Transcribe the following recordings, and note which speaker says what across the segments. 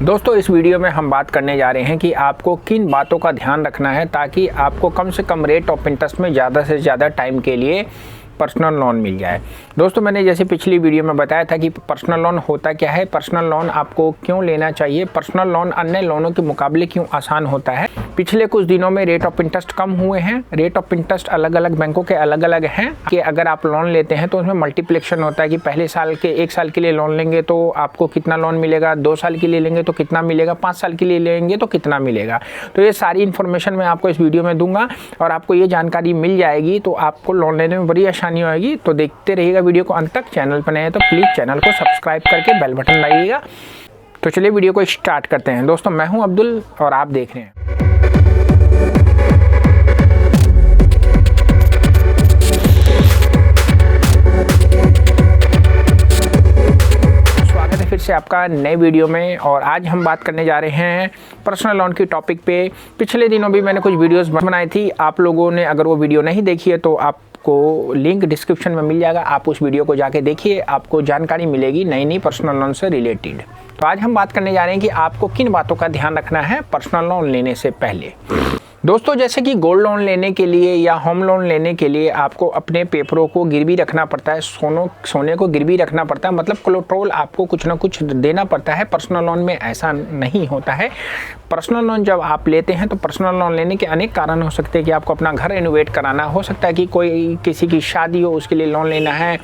Speaker 1: दोस्तों इस वीडियो में हम बात करने जा रहे हैं कि आपको किन बातों का ध्यान रखना है ताकि आपको कम से कम रेट ऑफ इंटरेस्ट में ज़्यादा से ज़्यादा टाइम के लिए पर्सनल लोन मिल जाए। दोस्तों मैंने जैसे पिछली वीडियो में बताया था कि पर्सनल लोन होता क्या है, पर्सनल लोन आपको क्यों लेना चाहिए, पर्सनल लोन अन्य लोनों के मुकाबले क्यों आसान होता है। पिछले कुछ दिनों में रेट ऑफ इंटरेस्ट कम हुए हैं। रेट ऑफ इंटरेस्ट अलग अलग बैंकों के अलग अलग हैं कि अगर आप लोन लेते हैं तो उसमें मल्टीप्लिकेशन होता है कि पहले साल के 1 साल के लिए लोन लेंगे तो आपको कितना लोन मिलेगा, 2 साल के लिए लेंगे तो कितना मिलेगा, 5 साल के लिए लेंगे तो कितना मिलेगा। तो ये सारी इन्फॉर्मेशन मैं आपको इस वीडियो में दूंगा और आपको ये जानकारी मिल जाएगी तो आपको लोन लेने में बड़ी आसानी होगी। तो देखते रहिएगा वीडियो को अंत तक। चैनल पर नए हैं तो प्लीज़ चैनल को सब्सक्राइब करके बेल बटन दबाइएगा। तो चलिए वीडियो को स्टार्ट करते हैं। दोस्तों मैं हूं अब्दुल और आप देख रहे हैं फिर से आपका नए वीडियो में। और आज हम बात करने जा रहे हैं पर्सनल लोन की टॉपिक पे। पिछले दिनों भी मैंने कुछ वीडियोस बनाई थी, आप लोगों ने अगर वो वीडियो नहीं देखी है तो आपको लिंक डिस्क्रिप्शन में मिल जाएगा, आप उस वीडियो को जाके देखिए, आपको जानकारी मिलेगी नई पर्सनल लोन से रिलेटेड। तो आज हम बात करने जा रहे हैं कि आपको किन बातों का ध्यान रखना है पर्सनल लोन लेने से पहले। दोस्तों जैसे कि गोल्ड लोन लेने के लिए या होम लोन लेने के लिए आपको अपने पेपरों को गिरवी रखना पड़ता है, सोने को गिरवी रखना पड़ता है, मतलब कोलेटरल आपको कुछ ना कुछ देना पड़ता है। पर्सनल लोन में ऐसा नहीं होता है। पर्सनल लोन जब आप लेते हैं तो पर्सनल लोन लेने के अनेक कारण हो सकते हैं कि आपको अपना घर रेनोवेट कराना हो सकता है, कि कोई किसी की शादी हो उसके लिए लोन लेना है,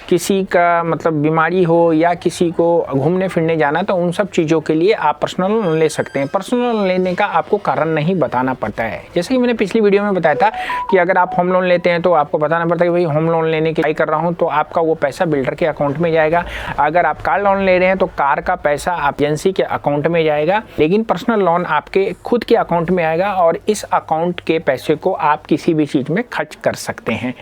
Speaker 1: किसी का मतलब बीमारी हो या किसी को घूमने फिरने जाना, तो उन सब चीज़ों के लिए आप पर्सनल लोन ले सकते हैं। पर्सनल लोन लेने का आपको कारण नहीं बताना पड़ता है। जैसे कि मैंने पिछली वीडियो में बताया था कि अगर आप होम लोन लेते हैं तो आपको बताना पड़ता है कि भाई होम लोन लेने की ट्राई कर रहा हूं, तो आपका वो पैसा बिल्डर के अकाउंट में जाएगा। अगर आप कार लोन ले रहे हैं तो कार का पैसा आप एजेंसी के अकाउंट में जाएगा, लेकिन पर्सनल लोन आपके खुद के अकाउंट में आएगा और इस अकाउंट के पैसे को आप किसी भी चीज़ में खर्च कर सकते हैं।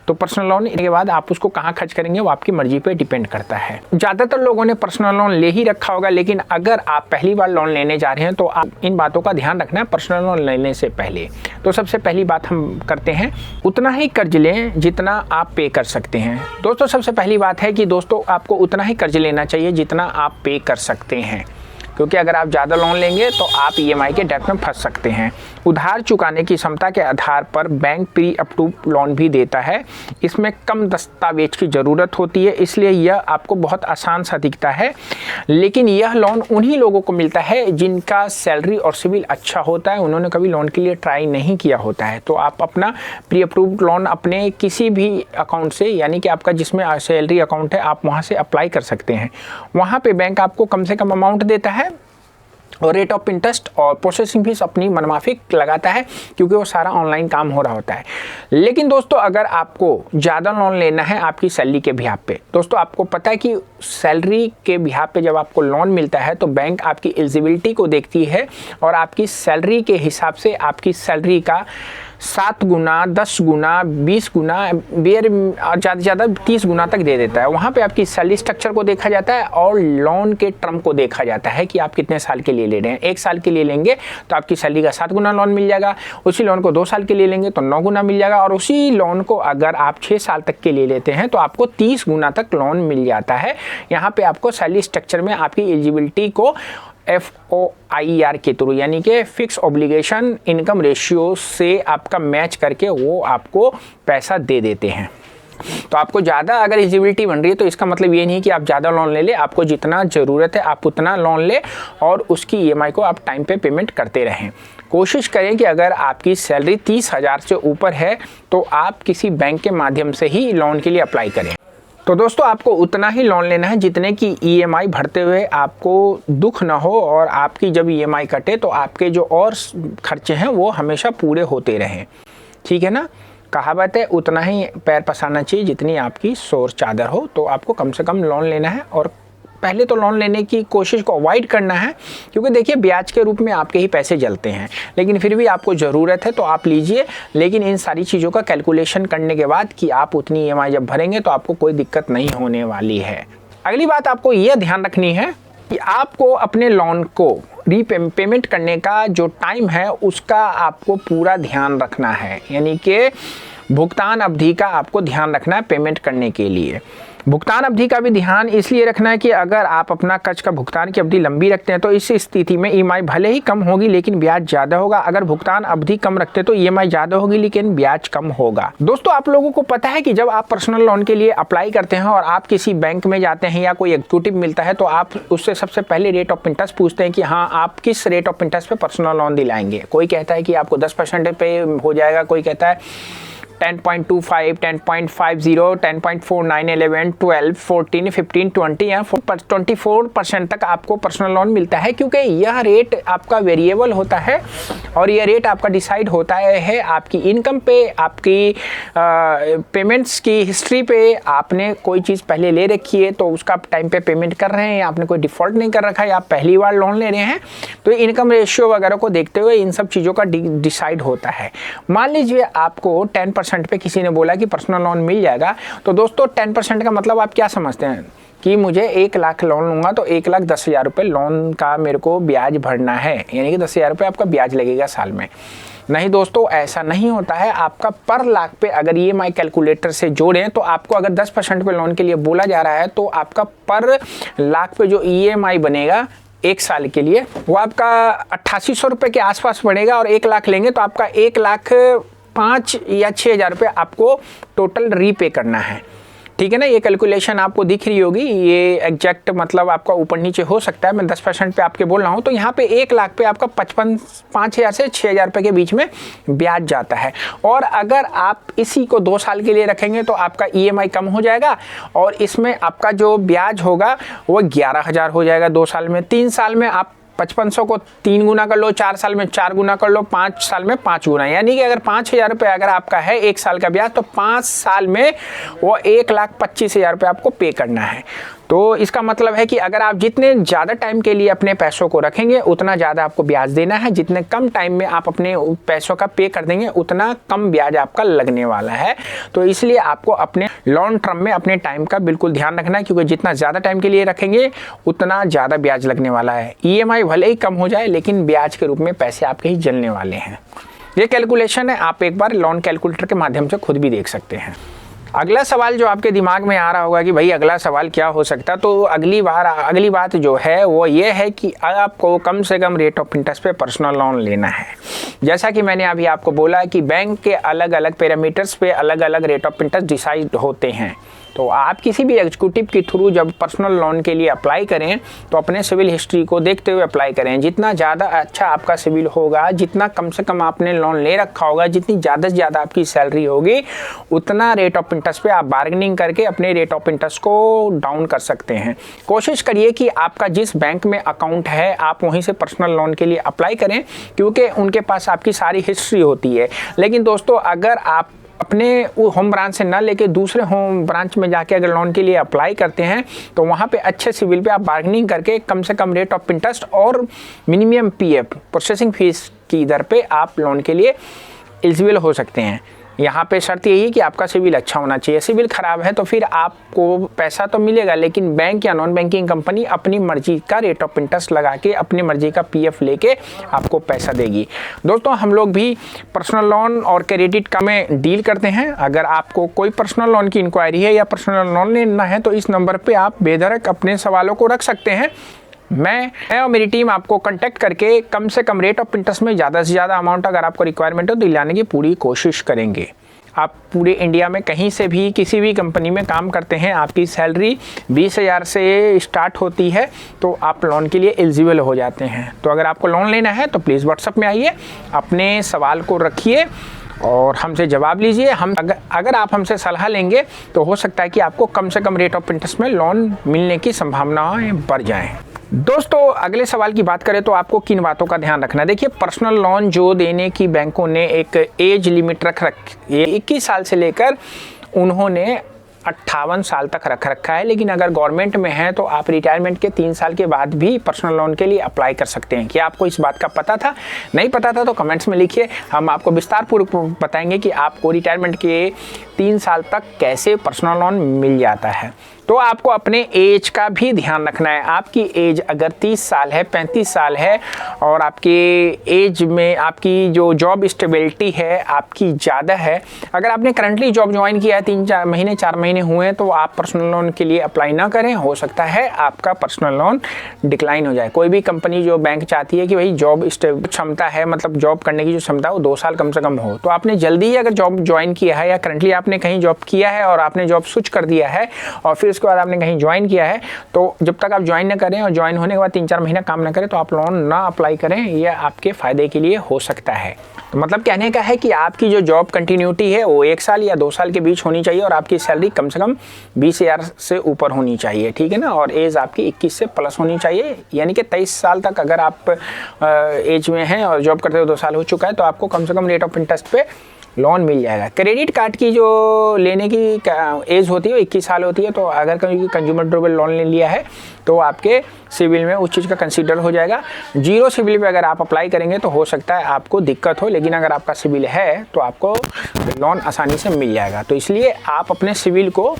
Speaker 1: तो पर्सनल लोन के बाद आप उसको कहाँ खर्च करेंगे वो आपकी मर्जी पे डिपेंड करता है। ज़्यादातर लोगों ने पर्सनल लोन ले ही रखा होगा, लेकिन अगर आप पहली बार लोन लेने जा रहे हैं तो आप इन बातों का ध्यान रखना है पर्सनल लोन लेने से पहले। तो सबसे पहली बात हम करते हैं, उतना ही कर्ज लें जितना आप पे कर सकते हैं। दोस्तों सबसे पहली बात है कि दोस्तों आपको उतना ही कर्ज लेना चाहिए जितना आप पे कर सकते हैं, क्योंकि अगर आप ज़्यादा लोन लेंगे तो आप EMI के डेट में फंस सकते हैं। उधार चुकाने की क्षमता के आधार पर बैंक प्री अप्रूव लोन भी देता है। इसमें कम दस्तावेज की ज़रूरत होती है, इसलिए यह आपको बहुत आसान सा दिखता है, लेकिन यह लोन उन्हीं लोगों को मिलता है जिनका सैलरी और सिविल अच्छा होता है, उन्होंने कभी लोन के लिए ट्राई नहीं किया होता है। तो आप अपना प्री अप्रूव लोन अपने किसी भी अकाउंट से, यानी कि आपका जिसमें सैलरी अकाउंट है, आप वहाँ से अप्लाई कर सकते हैं। वहाँ पर बैंक आपको कम से कम अमाउंट देता है और रेट ऑफ इंटरेस्ट और प्रोसेसिंग फीस अपनी मनमाफिक लगाता है, क्योंकि वो सारा ऑनलाइन काम हो रहा होता है। लेकिन दोस्तों अगर आपको ज़्यादा लोन लेना है आपकी सैलरी के बिहाफ पे, दोस्तों आपको पता है कि सैलरी के बिहाफ पे जब आपको लोन मिलता है तो बैंक आपकी एलिजिबिलिटी को देखती है और आपकी सैलरी के हिसाब से आपकी सैलरी का 7 गुना, 10 गुना, 20 गुना, ज़्यादा से ज़्यादा 30 गुना तक दे देता है। वहाँ पे आपकी सैलरी स्ट्रक्चर को देखा जाता है और लोन के टर्म को देखा जाता है कि आप कितने साल के लिए ले रहे हैं। 1 साल के लिए लेंगे तो आपकी सैलरी का 7 गुना लोन मिल जाएगा, उसी लोन को 2 साल के लिए लेंगे तो 9 गुना मिल जाएगा, और उसी लोन को अगर आप 6 साल तक के लिए लेते हैं तो आपको 30 गुना तक लोन मिल जाता है। यहाँ पर आपको सैलरी स्ट्रक्चर में आपकी एलिजिबिलिटी को FOIR के थ्रू, यानी कि फिक्स ऑब्लिगेशन इनकम रेशियो से आपका मैच करके वो आपको पैसा दे देते हैं। तो आपको ज़्यादा अगर एलिजिबिलिटी बन रही है तो इसका मतलब ये नहीं कि आप ज़्यादा लोन ले आपको जितना ज़रूरत है आप उतना लोन ले और उसकी EMI को आप टाइम पे पेमेंट करते रहें। कोशिश करें कि अगर आपकी सैलरी 30,000 से ऊपर है तो आप किसी बैंक के माध्यम से ही लोन के लिए अप्लाई करें। तो दोस्तों आपको उतना ही लोन लेना है जितने की EMI भरते हुए आपको दुख ना हो, और आपकी जब EMI कटे तो आपके जो और खर्चे हैं वो हमेशा पूरे होते रहें। ठीक है ना, कहावत है उतना ही पैर पसारना चाहिए जितनी आपकी शोर चादर हो। तो आपको कम से कम लोन लेना है और पहले तो लोन लेने की कोशिश को अवॉइड करना है, क्योंकि देखिए ब्याज के रूप में आपके ही पैसे जलते हैं, लेकिन फिर भी आपको ज़रूरत है तो आप लीजिए। लेकिन इन सारी चीज़ों का कैलकुलेशन करने के बाद कि आप उतनी EMI जब भरेंगे तो आपको कोई दिक्कत नहीं होने वाली है। अगली बात आपको यह ध्यान रखनी है कि आपको अपने लोन को पेमेंट करने का जो टाइम है उसका आपको पूरा ध्यान रखना है, यानी कि भुगतान अवधि का आपको ध्यान रखना है पेमेंट करने के लिए। भुगतान अवधि का भी ध्यान इसलिए रखना है कि अगर आप अपना कर्ज का भुगतान की अवधि लंबी रखते हैं तो इस स्थिति में ईएमआई भले ही कम होगी लेकिन ब्याज ज़्यादा होगा। अगर भुगतान अवधि कम रखते हैं तो ईएमआई ज़्यादा होगी लेकिन ब्याज कम होगा। दोस्तों, आप लोगों को पता है कि जब आप पर्सनल लोन के लिए अप्लाई करते हैं और आप किसी बैंक में जाते हैं या कोई एग्जीक्यूटिव मिलता है तो आप उससे सबसे पहले रेट ऑफ इंटरेस्ट पूछते हैं कि हाँ, आप किस रेट ऑफ इंटरेस्ट पे पर्सनल लोन दिलाएंगे। कोई कहता है कि आपको 10% पे हो जाएगा, कोई कहता है 10.25, 10.50, 10.49, 11, 12, 14, 15, 20 या 24% तक आपको पर्सनल लोन मिलता है, क्योंकि यह रेट आपका वेरिएबल होता है और यह रेट आपका डिसाइड होता है आपकी इनकम पे, आपकी पेमेंट्स की हिस्ट्री पे। आपने कोई चीज़ पहले ले रखी है तो उसका आप टाइम पे पेमेंट कर रहे हैं, आपने कोई डिफ़ॉल्ट नहीं कर रखा है, आप पहली बार लोन ले रहे हैं, तो इनकम रेशियो वगैरह को देखते हुए इन सब चीज़ों का डिसाइड होता है। मान लीजिए आपको 10% पे किसी ने बोला कि पर्सनल लोन मिल जाएगा, तो दोस्तों 10% का मतलब आप क्या समझते हैं कि मुझे 1 लाख लोन लूँगा तो 1,10,000 रुपये लोन का मेरे को ब्याज भरना है, यानी कि 10,000 रुपये आपका ब्याज लगेगा साल में। नहीं दोस्तों, ऐसा नहीं होता है। आपका पर लाख पे अगर ईएमआई कैलकुलेटर से जोड़ें तो आपको अगर 10% पे लोन के लिए बोला जा रहा है तो आपका पर लाख पे जो ईएमआई बनेगा 1 साल के लिए वो आपका 8800 रुपये के आसपास पड़ेगा, और 1 लाख लेंगे तो आपका 1,05,000 या 6,000 रुपये आपको टोटल रीपे करना है। ठीक है ना, ये कैलकुलेशन आपको दिख रही होगी, ये एग्जैक्ट मतलब आपका ऊपर नीचे हो सकता है, मैं 10% पे आपके बोल रहा हूँ। तो यहाँ पे 1 लाख पे आपका 5,000 से 6,000 रुपये के बीच में ब्याज जाता है। और अगर आप इसी को 2 साल के लिए रखेंगे तो आपका ईएमआई कम हो जाएगा और इसमें आपका जो ब्याज होगा वो 11,000 हो जाएगा 2 साल में। 3 साल में आप 5500 को 3 गुना कर लो, 4 साल में 4 गुना कर लो, 5 साल में 5 गुना, यानी कि अगर 5,000 रुपये अगर आपका है 1 साल का ब्याज तो 5 साल में वो 1,25,000 रुपये आपको पे करना है। तो इसका मतलब है कि अगर आप जितने ज़्यादा टाइम के लिए अपने पैसों को रखेंगे उतना ज़्यादा आपको ब्याज देना है, जितने कम टाइम में आप अपने पैसों का पे कर देंगे उतना कम ब्याज आपका लगने वाला है। तो इसलिए आपको अपने लॉन्ग टर्म में अपने टाइम का बिल्कुल ध्यान रखना है, क्योंकि जितना ज़्यादा टाइम के लिए रखेंगे उतना ज़्यादा ब्याज लगने वाला है। ईएमआई भले ही कम हो जाए लेकिन ब्याज के रूप में पैसे आपके ही जलने वाले हैं। ये कैलकुलेशन है, आप एक बार लोन कैलकुलेटर के माध्यम से खुद भी देख सकते हैं। अगला सवाल जो आपके दिमाग में आ रहा होगा कि भाई अगला सवाल क्या हो सकता, तो अगली बात जो है वो ये है कि आपको कम से कम रेट ऑफ इंटरेस्ट पे पर्सनल लोन लेना है। जैसा कि मैंने अभी आपको बोला कि बैंक के अलग अलग पैरामीटर्स पे अलग अलग रेट ऑफ इंटरेस्ट डिसाइड होते हैं। तो आप किसी भी एग्जीक्यूटिव के थ्रू जब पर्सनल लोन के लिए अप्लाई करें तो अपने सिविल हिस्ट्री को देखते हुए अप्लाई करें। जितना ज़्यादा अच्छा आपका सिविल होगा, जितना कम से कम आपने लोन ले रखा होगा, जितनी ज़्यादा से ज़्यादा आपकी सैलरी होगी, उतना रेट ऑफ इंटरेस्ट पे आप बार्गेनिंग करके अपने रेट ऑफ इंटरेस्ट को डाउन कर सकते हैं। कोशिश करिए कि आपका जिस बैंक में अकाउंट है आप वहीं से पर्सनल लोन के लिए अप्लाई करें, क्योंकि उनके पास आपकी सारी हिस्ट्री होती है। लेकिन दोस्तों, अगर आप अपने वो होम ब्रांच से ना लेके दूसरे होम ब्रांच में जाके अगर लोन के लिए अप्लाई करते हैं तो वहाँ पे अच्छे सिविल पे आप बार्गेनिंग करके कम से कम रेट ऑफ इंटरेस्ट और मिनिमम पीएफ प्रोसेसिंग फीस की दर पे आप लोन के लिए एलिजिबल हो सकते हैं। यहाँ पे शर्त यही है कि आपका सिविल अच्छा होना चाहिए। सिविल ख़राब है तो फिर आपको पैसा तो मिलेगा लेकिन बैंक या नॉन बैंकिंग कंपनी अपनी मर्जी का रेट ऑफ इंटरेस्ट लगा के अपनी मर्जी का पीएफ लेके आपको पैसा देगी। दोस्तों, हम लोग भी पर्सनल लोन और क्रेडिट का में डील करते हैं। अगर आपको कोई पर्सनल लोन की इंक्वायरी है या पर्सनल लोन लेना है तो इस नंबर पर आप बेधड़क अपने सवालों को रख सकते हैं। मैं और मेरी टीम आपको कांटेक्ट करके कम से कम रेट ऑफ इंटरेस्ट में ज़्यादा से ज़्यादा अमाउंट अगर आपको रिक्वायरमेंट हो दिलाने की पूरी कोशिश करेंगे। आप पूरे इंडिया में कहीं से भी किसी भी कंपनी में काम करते हैं, आपकी सैलरी 20,000 से स्टार्ट होती है तो आप लोन के लिए एलिजिबल हो जाते हैं। तो अगर आपको लोन लेना है तो प्लीज़ व्हाट्सएप में आइए, अपने सवाल को रखिए और हमसे जवाब लीजिए। हम अगर आप हमसे सलाह लेंगे तो हो सकता है कि आपको कम से कम रेट ऑफ इंटरेस्ट में लोन मिलने की संभावनाएं बढ़ जाएं। दोस्तों, अगले सवाल की बात करें तो आपको किन बातों का ध्यान रखना है। देखिए, पर्सनल लोन जो देने की बैंकों ने एक एज लिमिट रखी है 21 साल से लेकर उन्होंने 58 साल तक रखा है। लेकिन अगर गवर्नमेंट में है तो आप रिटायरमेंट के 3 साल के बाद भी पर्सनल लोन के लिए अप्लाई कर सकते हैं। क्या आपको इस बात का पता था? नहीं पता था तो कमेंट्स में लिखिए, हम आपको विस्तारपूर्वक बताएंगे कि आपको रिटायरमेंट के 3 साल तक कैसे पर्सनल लोन मिल जाता है। तो आपको अपने एज का भी ध्यान रखना है। आपकी एज अगर 30 साल है, 35 साल है और आपके एज में आपकी जो जॉब स्टेबिलिटी है आपकी ज़्यादा है, अगर आपने करंटली जॉब ज्वाइन किया है 3-4 महीने 4 महीने हुए हैं, तो आप पर्सनल लोन के लिए अप्लाई ना करें। हो सकता है आपका पर्सनल लोन डिक्लाइन हो जाए। कोई भी कंपनी जो बैंक चाहती है कि भाई जॉब क्षमता है, मतलब जॉब करने की जो क्षमता है वो 2 साल कम से कम हो, तो आपने जल्दी ही अगर जॉब ज्वाइन किया है या करंटली आपने कहीं जॉब किया है और आपने जॉब स्विच कर दिया है और फिर उसके बाद आपने कहीं ज्वाइन किया है, तो जब तक आप ज्वाइन ना करें और ज्वाइन होने के बाद 3-4 महीना काम ना करें तो आप लोन ना अप्लाई करें। यह आपके फ़ायदे के लिए हो सकता है। तो मतलब कहने का है कि आपकी जो जॉब कंटिन्यूटी है वो 1 साल या 2 साल के बीच होनी चाहिए और आपकी सैलरी कम से कम 20,000 से ऊपर होनी चाहिए, ठीक है ना। और एज आपकी 21 से प्लस होनी चाहिए, यानी कि 23 साल तक अगर आप एज में हैं और जॉब करते हुए 2 साल हो चुका है तो आपको कम से कम रेट ऑफ इंटरेस्ट पे लोन मिल जाएगा। क्रेडिट कार्ड की जो लेने की एज होती है वो 21 साल होती है, तो अगर कहीं कंज्यूमर ड्यूरेबल लोन ले लिया है तो आपके सिविल में उस चीज़ का कंसीडर हो जाएगा। जीरो सिविल पे अगर आप अप्लाई करेंगे तो हो सकता है आपको दिक्कत हो, लेकिन अगर आपका सिविल है तो आपको लोन आसानी से मिल जाएगा। तो इसलिए आप अपने सिविल को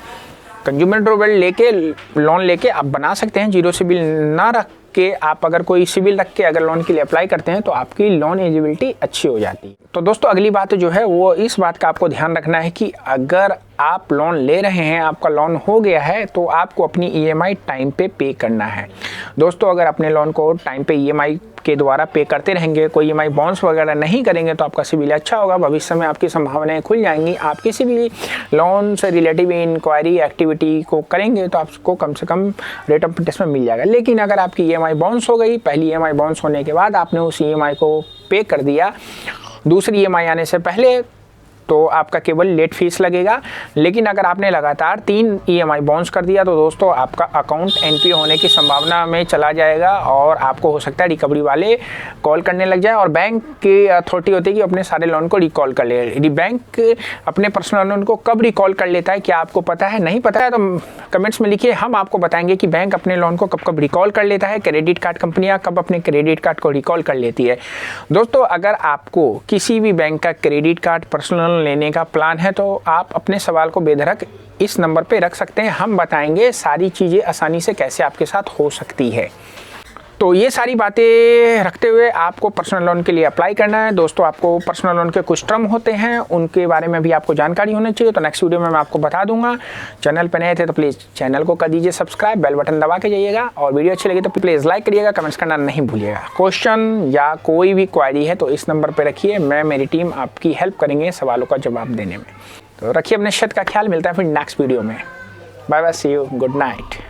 Speaker 1: कंज्यूमर ड्यूरेबल लेके लोन लेके आप बना सकते हैं। जीरो सिविल ना रख के आप अगर कोई सिविल रख के अगर लोन के लिए अप्लाई करते हैं तो आपकी लोन एलिजिबिलिटी अच्छी हो जाती है। तो दोस्तों अगली बात जो है वो इस बात का आपको ध्यान रखना है कि अगर आप लोन ले रहे हैं, आपका लोन हो गया है, तो आपको अपनी ईएमआई टाइम पे करना है। दोस्तों अगर अपने लोन को टाइम पे ईएमआई के द्वारा पे करते रहेंगे, कोई ईएमआई बाउंस वगैरह नहीं करेंगे तो आपका सिविल अच्छा होगा, भविष्य में आपकी संभावनाएं खुल जाएंगी। आप किसी भी लोन से रिलेटिव इंक्वायरी एक्टिविटी को करेंगे तो आपको कम से कम रेट ऑफ इंटरेस्ट में मिल जाएगा। लेकिन अगर आपकी ईएमआई बाउंस हो गई, पहली ईएमआई बाउंस होने के बाद आपने उस ईएमआई को पे कर दिया, दूसरी ईएमआई आने से पहले, तो आपका केवल लेट फीस लगेगा। लेकिन अगर आपने लगातार 3 ईएमआई बाउंस कर दिया तो दोस्तों आपका अकाउंट एनपीए होने की संभावना में चला जाएगा और आपको हो सकता है रिकवरी वाले कॉल करने लग जाए और बैंक की अथॉरिटी होती है कि अपने सारे लोन को रिकॉल कर ले। बैंक अपने पर्सनल लोन को कब रिकॉल कर लेता है क्या आपको पता है? नहीं पता है तो कमेंट्स में लिखिए, हम आपको बताएंगे कि बैंक अपने लोन को कब कब रिकॉल कर लेता है, क्रेडिट कार्ड कंपनियां कब अपने क्रेडिट कार्ड को रिकॉल कर लेती है। दोस्तों अगर आपको किसी भी बैंक का क्रेडिट कार्ड पर्सनल लेने का प्लान है तो आप अपने सवाल को बेधड़क इस नंबर पे रख सकते हैं। हम बताएंगे सारी चीज़ें आसानी से कैसे आपके साथ हो सकती है। तो ये सारी बातें रखते हुए आपको पर्सनल लोन के लिए अप्लाई करना है। दोस्तों आपको पर्सनल लोन के कुछ टर्म होते हैं, उनके बारे में भी आपको जानकारी होनी चाहिए। तो नेक्स्ट वीडियो में मैं आपको बता दूंगा। चैनल पर नए थे तो प्लीज़ चैनल को कर दीजिए सब्सक्राइब, बेल बटन दबा के जाइएगा और वीडियो अच्छी लगी तो प्लीज़ लाइक करिएगा, कमेंट्स करना नहीं भूलिएगा। क्वेश्चन या कोई भी क्वायरी है तो इस नंबर पर रखिए, मैं मेरी टीम आपकी हेल्प करेंगे सवालों का जवाब देने में। तो रखिए अपने सेहत का ख्याल, मिलता है फिर नेक्स्ट वीडियो में। Bye bye, see you, good night.